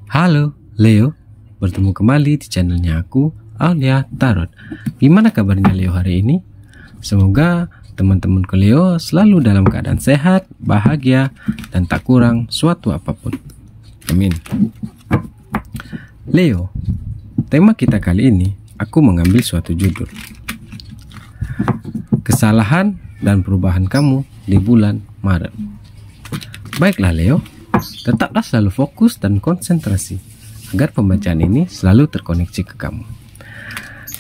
Halo Leo, bertemu kembali di channelnya aku, Aulia Tarot. Gimana kabarnya Leo hari ini? Semoga teman-temanku Leo selalu dalam keadaan sehat, bahagia, dan tak kurang suatu apapun. Amin. Leo, tema kita kali ini aku mengambil suatu judul: kesalahan dan perubahan kamu di bulan Maret. Baiklah Leo, tetaplah selalu fokus dan konsentrasi agar pembacaan ini selalu terkoneksi ke kamu.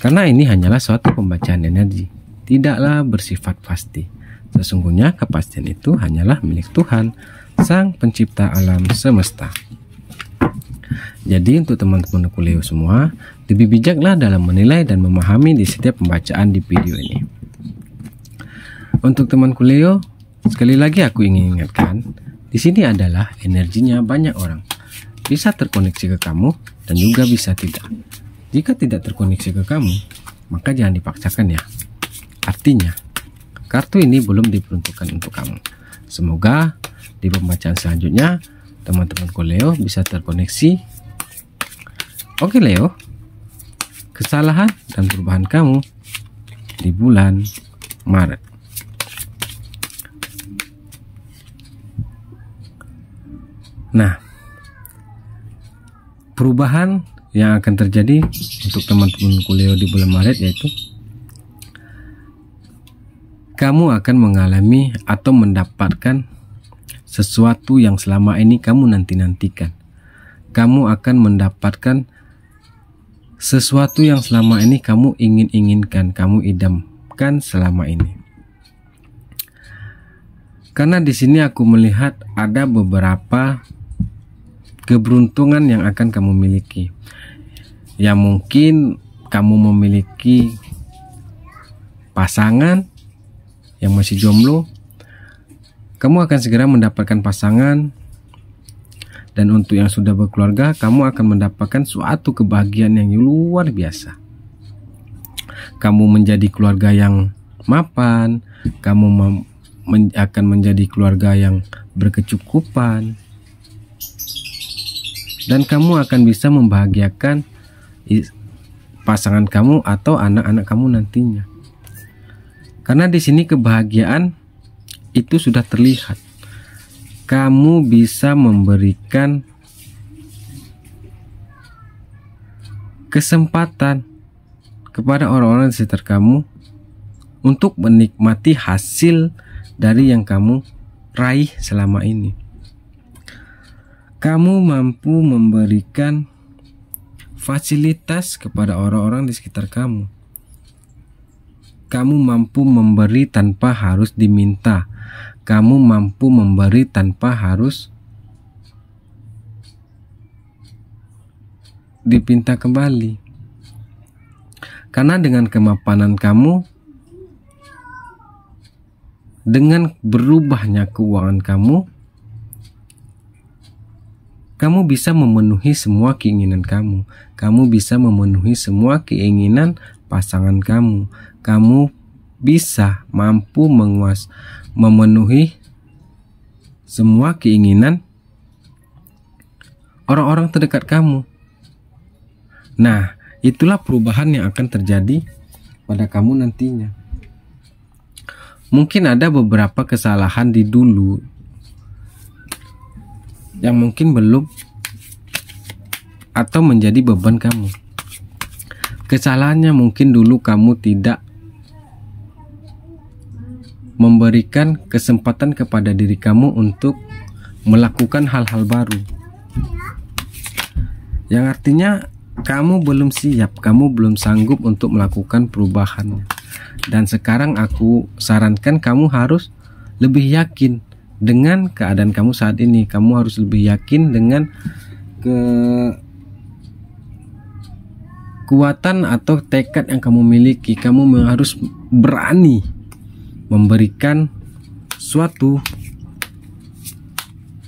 Karena ini hanyalah suatu pembacaan energi, tidaklah bersifat pasti. Sesungguhnya kepastian itu hanyalah milik Tuhan, Sang Pencipta alam semesta. Jadi untuk teman-teman Leo semua, lebih bijaklah dalam menilai dan memahami di setiap pembacaan di video ini. Untuk temanku Leo, sekali lagi aku ingin ingatkan, di sini adalah energinya banyak orang. Bisa terkoneksi ke kamu dan juga bisa tidak. Jika tidak terkoneksi ke kamu, maka jangan dipaksakan ya. Artinya, kartu ini belum diperuntukkan untuk kamu. Semoga di pembacaan selanjutnya teman-temanku Leo bisa terkoneksi. Oke Leo, kesalahan dan perubahan kamu di bulan Maret. Nah, perubahan yang akan terjadi untuk teman-teman Leo di bulan Maret yaitu kamu akan mengalami atau mendapatkan sesuatu yang selama ini kamu nanti-nantikan. Kamu akan mendapatkan sesuatu yang selama ini kamu ingin-inginkan, kamu idamkan selama ini. Karena di sini aku melihat ada beberapa keberuntungan yang akan kamu miliki. Ya mungkin kamu memiliki pasangan yang masih jomblo, kamu akan segera mendapatkan pasangan. Dan untuk yang sudah berkeluarga, kamu akan mendapatkan suatu kebahagiaan yang luar biasa. Kamu menjadi keluarga yang mapan, kamu akan menjadi keluarga yang berkecukupan, dan kamu akan bisa membahagiakan pasangan kamu atau anak-anak kamu nantinya. Karena di sini kebahagiaan itu sudah terlihat. Kamu bisa memberikan kesempatan kepada orang-orang di sekitar kamu untuk menikmati hasil dari yang kamu raih selama ini. Kamu mampu memberikan fasilitas kepada orang-orang di sekitar kamu. Kamu mampu memberi tanpa harus diminta. Kamu mampu memberi tanpa harus dipinta kembali. Karena dengan kemapanan kamu, dengan berubahnya keuangan kamu, kamu bisa memenuhi semua keinginan kamu. Kamu bisa memenuhi semua keinginan pasangan kamu. Kamu bisa mampu memenuhi semua keinginan orang-orang terdekat kamu. Nah, itulah perubahan yang akan terjadi pada kamu nantinya. Mungkin ada beberapa kesalahan di dulu yang mungkin belum atau menjadi beban kamu. Kesalahannya mungkin dulu kamu tidak memberikan kesempatan kepada diri kamu untuk melakukan hal-hal baru, yang artinya kamu belum siap, kamu belum sanggup untuk melakukan perubahannya. Dan sekarang aku sarankan kamu harus lebih yakin dengan keadaan kamu saat ini. Kamu harus lebih yakin dengan kekuatan atau tekad yang kamu miliki. Kamu harus berani memberikan suatu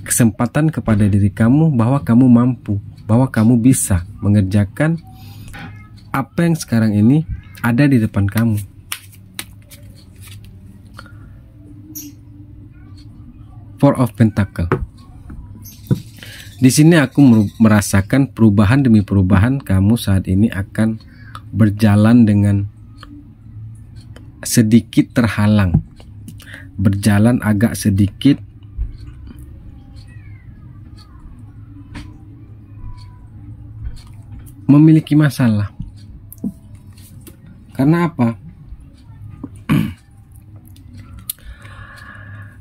kesempatan kepada diri kamu bahwa kamu mampu, bahwa kamu bisa mengerjakan apa yang sekarang ini ada di depan kamu. Four of Pentacle. Di sini aku merasakan perubahan demi perubahan. Kamu saat ini akan berjalan dengan sedikit terhalang, berjalan agak sedikit memiliki masalah. Karena apa?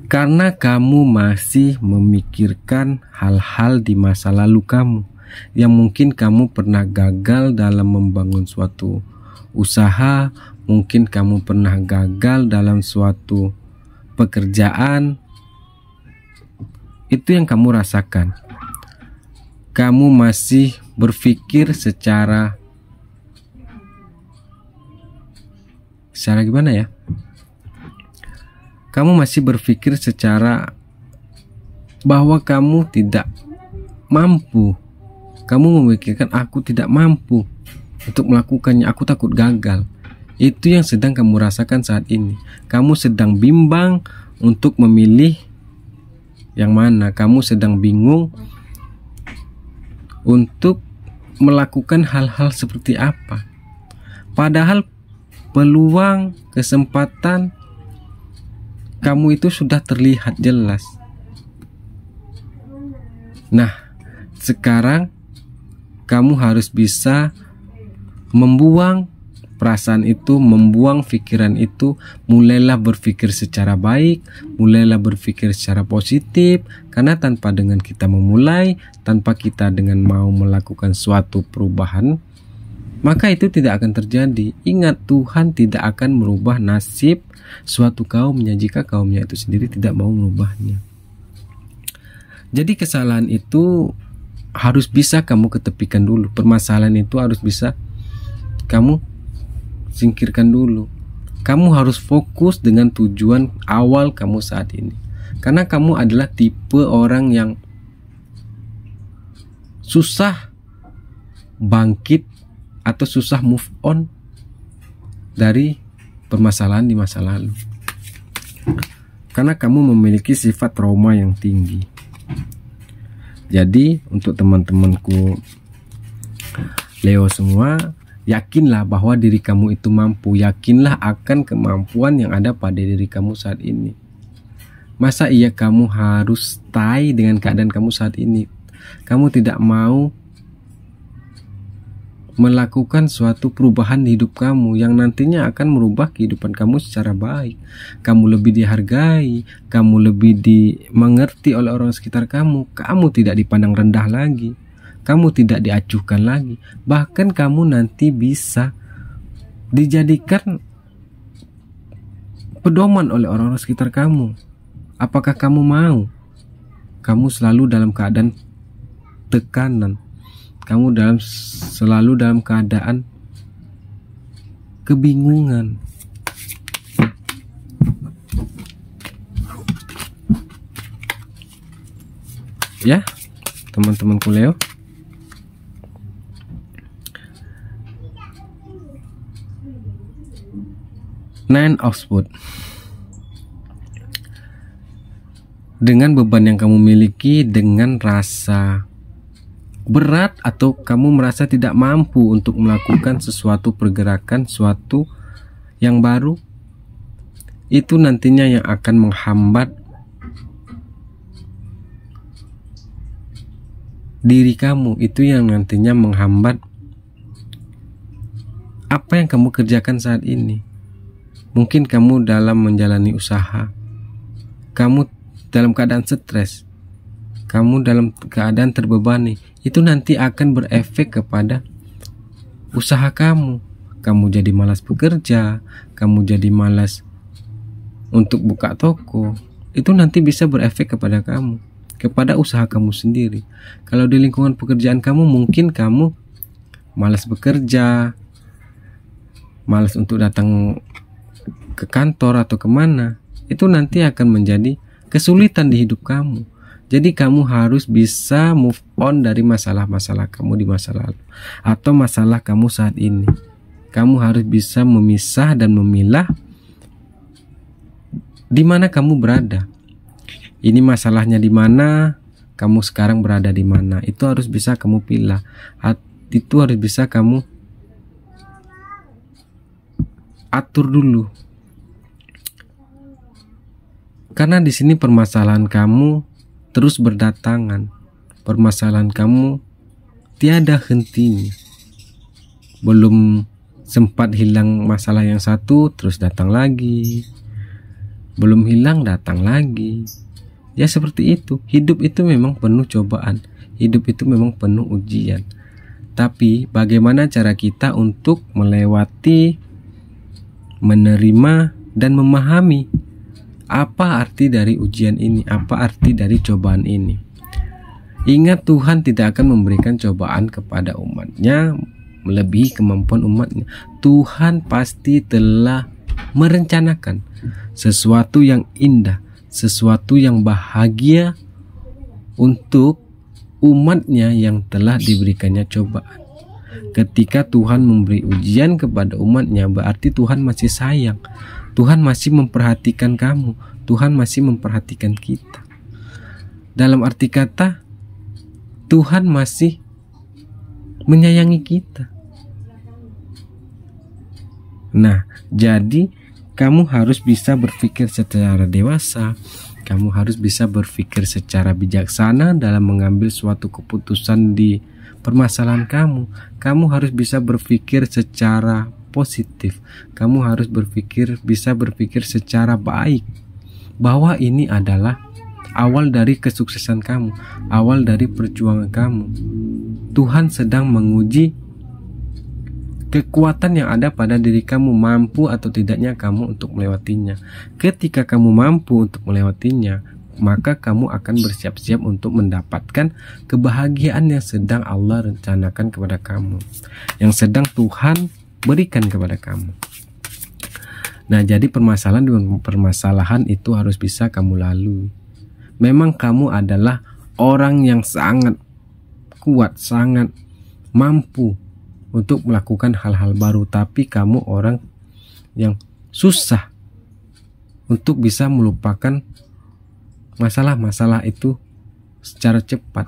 Karena kamu masih memikirkan hal-hal di masa lalu kamu, yang mungkin kamu pernah gagal dalam membangun suatu usaha, mungkin kamu pernah gagal dalam suatu pekerjaan. Itu yang kamu rasakan. Kamu masih berpikir secara gimana ya? Kamu masih berpikir secara bahwa kamu tidak mampu. Kamu memikirkan aku tidak mampu untuk melakukannya, aku takut gagal. Itu yang sedang kamu rasakan saat ini. Kamu sedang bimbang untuk memilih yang mana. Kamu sedang bingung untuk melakukan hal-hal seperti apa. Padahal peluang, kesempatan kamu itu sudah terlihat jelas. Nah, sekarang kamu harus bisa membuang perasaan itu, membuang pikiran itu. Mulailah berpikir secara baik, mulailah berpikir secara positif. Karena tanpa dengan kita memulai, tanpa kita dengan mau melakukan suatu perubahan, maka itu tidak akan terjadi. Ingat, Tuhan tidak akan merubah nasib suatu kaumnya jika kaumnya itu sendiri tidak mau merubahnya. Jadi kesalahan itu harus bisa kamu ketepikan dulu. Permasalahan itu harus bisa kamu singkirkan dulu. Kamu harus fokus dengan tujuan awal kamu saat ini. Karena kamu adalah tipe orang yang susah bangkit atau susah move on dari permasalahan di masa lalu. Karena kamu memiliki sifat trauma yang tinggi. Jadi untuk teman-temanku Leo semua, yakinlah bahwa diri kamu itu mampu. Yakinlah akan kemampuan yang ada pada diri kamu saat ini. Masa iya kamu harus stay dengan keadaan kamu saat ini? Kamu tidak mau melakukan suatu perubahan di hidup kamu yang nantinya akan merubah kehidupan kamu secara baik. Kamu lebih dihargai, kamu lebih dimengerti oleh orang sekitar kamu. Kamu tidak dipandang rendah lagi, kamu tidak diacuhkan lagi. Bahkan kamu nanti bisa dijadikan pedoman oleh orang-orang sekitar kamu. Apakah kamu mau? Kamu selalu dalam keadaan tekanan, kamu selalu dalam keadaan kebingungan. Ya, teman-temanku Leo. Nine of Swords. Dengan beban yang kamu miliki, dengan rasa berat atau kamu merasa tidak mampu untuk melakukan sesuatu pergerakan, suatu yang baru, itu nantinya yang akan menghambat diri kamu. Itu yang nantinya menghambat apa yang kamu kerjakan saat ini. Mungkin kamu dalam menjalani usaha, kamu dalam keadaan stres, kamu dalam keadaan terbebani. Itu nanti akan berefek kepada usaha kamu. Kamu jadi malas bekerja, kamu jadi malas untuk buka toko. Itu nanti bisa berefek kepada kamu, kepada usaha kamu sendiri. Kalau di lingkungan pekerjaan kamu, mungkin kamu malas bekerja, malas untuk datang ke kantor atau kemana. Itu nanti akan menjadi kesulitan di hidup kamu. Jadi kamu harus bisa move on dari masalah-masalah kamu di masa lalu atau masalah kamu saat ini. Kamu harus bisa memisah dan memilah di mana kamu berada. Ini masalahnya di mana, kamu sekarang berada di mana. Itu harus bisa kamu pilih. Itu harus bisa kamu atur dulu. Karena di sini permasalahan kamu terus berdatangan. Permasalahan kamu tiada hentinya. Belum sempat hilang masalah yang satu, terus datang lagi. Belum hilang, datang lagi. Ya seperti itu. Hidup itu memang penuh cobaan. Hidup itu memang penuh ujian. Tapi bagaimana cara kita untuk melewati, menerima, dan memahami apa arti dari ujian ini, apa arti dari cobaan ini. Ingat, Tuhan tidak akan memberikan cobaan kepada umatnya melebihi kemampuan umatnya. Tuhan pasti telah merencanakan sesuatu yang indah, sesuatu yang bahagia untuk umatnya yang telah diberikannya cobaan. Ketika Tuhan memberi ujian kepada umatnya, berarti Tuhan masih sayang. Tuhan masih memperhatikan kamu. Tuhan masih memperhatikan kita. Dalam arti kata, Tuhan masih menyayangi kita. Nah, jadi kamu harus bisa berpikir secara dewasa. Kamu harus bisa berpikir secara bijaksana dalam mengambil suatu keputusan di permasalahan kamu. Kamu harus bisa berpikir secara positif. Kamu harus bisa berpikir secara baik, bahwa ini adalah awal dari kesuksesan kamu, awal dari perjuangan kamu. Tuhan sedang menguji kekuatan yang ada pada diri kamu, mampu atau tidaknya kamu untuk melewatinya. Ketika kamu mampu untuk melewatinya, maka kamu akan bersiap-siap untuk mendapatkan kebahagiaan yang sedang Allah rencanakan kepada kamu, yang sedang Tuhan berikan kepada kamu. Nah, jadi permasalahan itu harus bisa kamu lalui. Memang kamu adalah orang yang sangat kuat, sangat mampu untuk melakukan hal-hal baru, tapi kamu orang yang susah untuk bisa melupakan masalah-masalah itu secara cepat.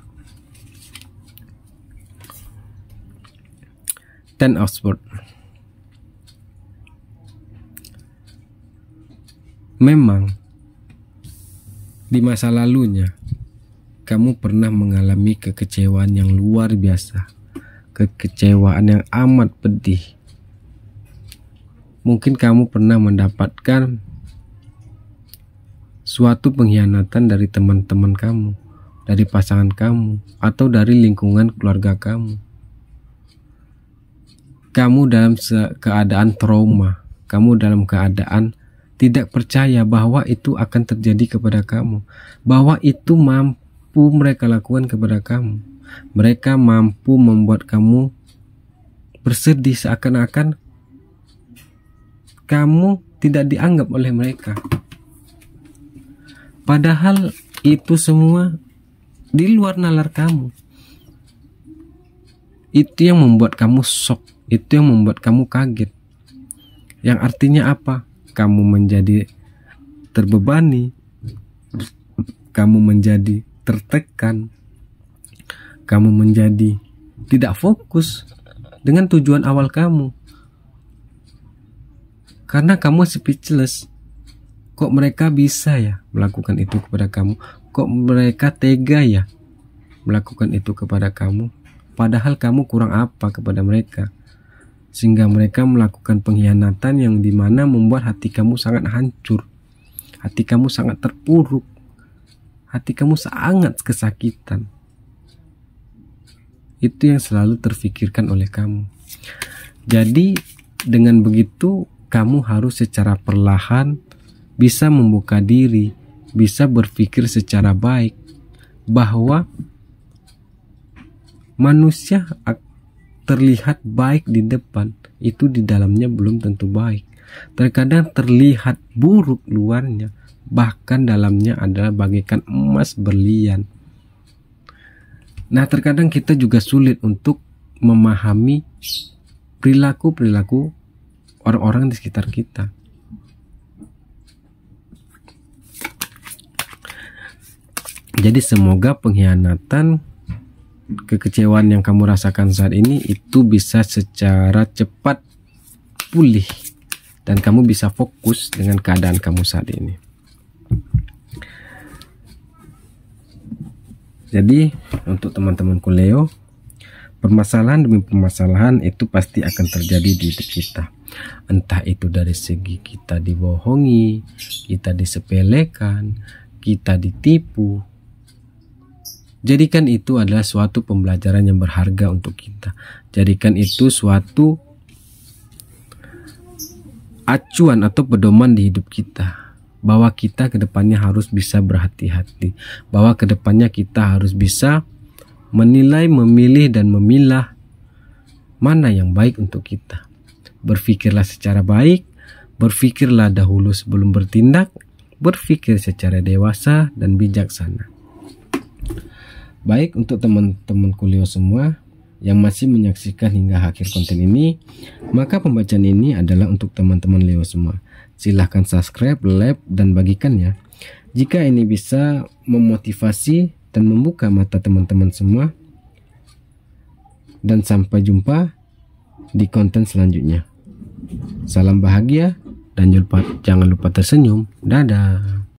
Ten Oxford. Memang di masa lalunya kamu pernah mengalami kekecewaan yang luar biasa, kekecewaan yang amat pedih. Mungkin kamu pernah mendapatkan suatu pengkhianatan dari teman-teman kamu, dari pasangan kamu, atau dari lingkungan keluarga kamu. Kamu dalam keadaan trauma, kamu dalam keadaan tidak percaya bahwa itu akan terjadi kepada kamu, bahwa itu mampu mereka lakukan kepada kamu. Mereka mampu membuat kamu bersedih, seakan-akan kamu tidak dianggap oleh mereka. Padahal itu semua di luar nalar kamu. Itu yang membuat kamu shock, itu yang membuat kamu kaget. Yang artinya apa? Kamu menjadi terbebani, kamu menjadi tertekan, kamu menjadi tidak fokus dengan tujuan awal kamu. Karena kamu speechless. Kok mereka bisa ya melakukan itu kepada kamu? Kok mereka tega ya melakukan itu kepada kamu? Padahal kamu kurang apa kepada mereka, sehingga mereka melakukan pengkhianatan yang dimana membuat hati kamu sangat hancur, hati kamu sangat terpuruk, hati kamu sangat kesakitan. Itu yang selalu terfikirkan oleh kamu. Jadi dengan begitu kamu harus secara perlahan bisa membuka diri, bisa berpikir secara baik, bahwa manusia terlihat baik di depan, itu di dalamnya belum tentu baik. Terkadang terlihat buruk luarnya, bahkan dalamnya adalah bagaikan emas berlian. Nah, terkadang kita juga sulit untuk memahami perilaku-perilaku orang-orang di sekitar kita. Jadi semoga pengkhianatan, kekecewaan yang kamu rasakan saat ini itu bisa secara cepat pulih dan kamu bisa fokus dengan keadaan kamu saat ini. Jadi untuk teman-temanku Leo, permasalahan demi permasalahan itu pasti akan terjadi di hidup kita. Entah itu dari segi kita dibohongi, kita disepelekan, kita ditipu. Jadikan itu adalah suatu pembelajaran yang berharga untuk kita. Jadikan itu suatu acuan atau pedoman di hidup kita, bahwa kita kedepannya harus bisa berhati-hati, bahwa kedepannya kita harus bisa menilai, memilih, dan memilah mana yang baik untuk kita. Berpikirlah secara baik, berpikirlah dahulu sebelum bertindak, berpikir secara dewasa dan bijaksana. Baik, untuk teman-teman Leo semua yang masih menyaksikan hingga akhir konten ini, maka pembacaan ini adalah untuk teman-teman Leo semua. Silahkan subscribe, like, dan bagikan ya. Jika ini bisa memotivasi dan membuka mata teman-teman semua. Dan sampai jumpa di konten selanjutnya. Salam bahagia dan jangan lupa tersenyum. Dadah.